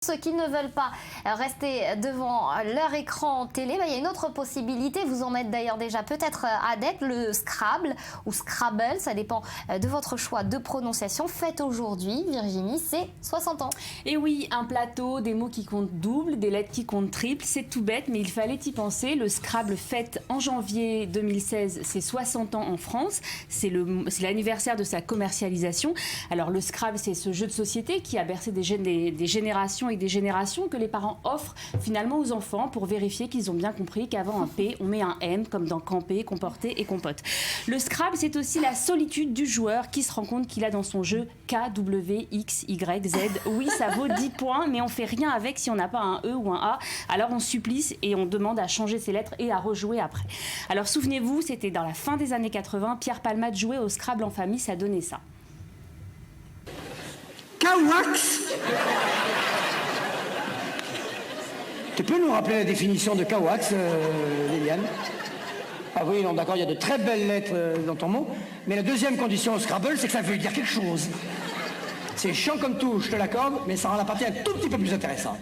Ceux qui ne veulent pas rester devant leur écran télé, il y a une autre possibilité, vous en êtes d'ailleurs déjà peut-être adepte, le Scrabble ou Scrabble, ça dépend de votre choix de prononciation. Faites aujourd'hui, Virginie, c'est 60 ans. Et oui, un plateau, des mots qui comptent double, des lettres qui comptent triple, c'est tout bête, mais il fallait y penser. Le Scrabble fête en janvier 2016 ses 60 ans en France, c'est l'anniversaire de sa commercialisation. Alors le Scrabble, c'est ce jeu de société qui a bercé des générations et des générations, que les parents offrent finalement aux enfants pour vérifier qu'ils ont bien compris qu'avant un P, on met un M, comme dans camper, comporter et compote. Le Scrabble, c'est aussi la solitude du joueur qui se rend compte qu'il a dans son jeu K, W, X, Y, Z. Oui, ça vaut 10 points, mais on fait rien avec si on n'a pas un E ou un A. Alors on supplice et on demande à changer ses lettres et à rejouer après. Alors souvenez-vous, c'était dans la fin des années 80, Pierre Palmade jouait au Scrabble en famille, ça donnait ça. Kawax. Tu peux nous rappeler la définition de Kawax, Liliane? Ah oui, non, d'accord, il y a de très belles lettres dans ton mot, mais la deuxième condition au Scrabble, c'est que ça veut dire quelque chose. C'est chiant comme tout, je te l'accorde, mais ça rend la partie un tout petit peu plus intéressante.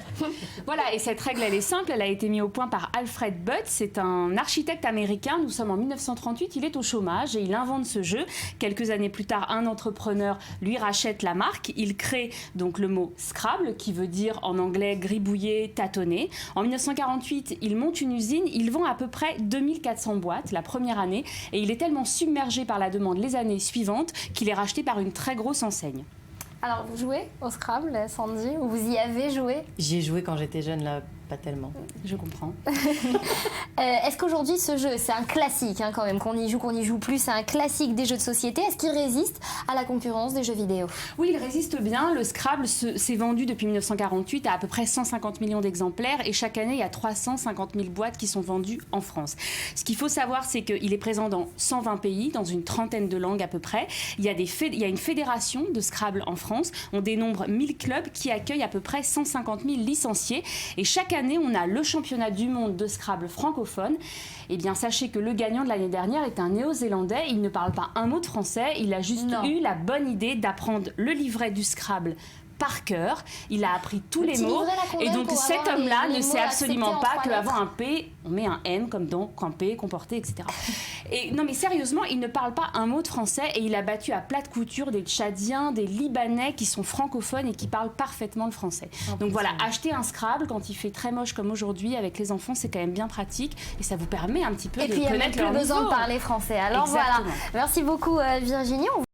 Voilà, et cette règle, elle est simple, elle a été mise au point par Alfred Butt, c'est un architecte américain, nous sommes en 1938, il est au chômage et il invente ce jeu. Quelques années plus tard, un entrepreneur lui rachète la marque, il crée donc le mot Scrabble, qui veut dire en anglais gribouiller, tâtonner. En 1948, il monte une usine, il vend à peu près 2400 boîtes la première année, et il est tellement submergé par la demande les années suivantes qu'il est racheté par une très grosse enseigne. Alors, vous jouez au Scrabble, Sandy, ou vous y avez joué? J'y ai joué quand j'étais jeune, là, pas tellement. Je comprends. Est-ce qu'aujourd'hui, ce jeu, c'est un classique quand même, qu'on y joue plus, c'est un classique des jeux de société. Est-ce qu'il résiste à la concurrence des jeux vidéo? Oui, il résiste bien. Le Scrabble s'est vendu depuis 1948 à peu près 150 millions d'exemplaires et chaque année, il y a 350 000 boîtes qui sont vendues en France. Ce qu'il faut savoir, c'est qu'il est présent dans 120 pays, dans une trentaine de langues à peu près. Il y a une fédération de Scrabble en France. On dénombre 1000 clubs qui accueillent à peu près 150 000 licenciés. Et chaque année, on a le championnat du monde de Scrabble francophone. Eh bien, sachez que le gagnant de l'année dernière est un Néo-Zélandais. Il ne parle pas un mot de français. Il a juste eu la bonne idée d'apprendre le livret du Scrabble par cœur. Il a appris tous les mots. Et donc cet homme-là ne sait absolument pas qu'avant un P, on met un M comme dans camper, comporter, etc. Et non mais sérieusement, il ne parle pas un mot de français et il a battu à plate couture des Tchadiens, des Libanais qui sont francophones et qui parlent parfaitement le français. Donc voilà, acheter un Scrabble quand il fait très moche comme aujourd'hui avec les enfants, c'est quand même bien pratique et ça vous permet un petit peu de connaître leur niveau. Et puis il n'y a plus besoin de parler français. Alors voilà, merci beaucoup Virginie.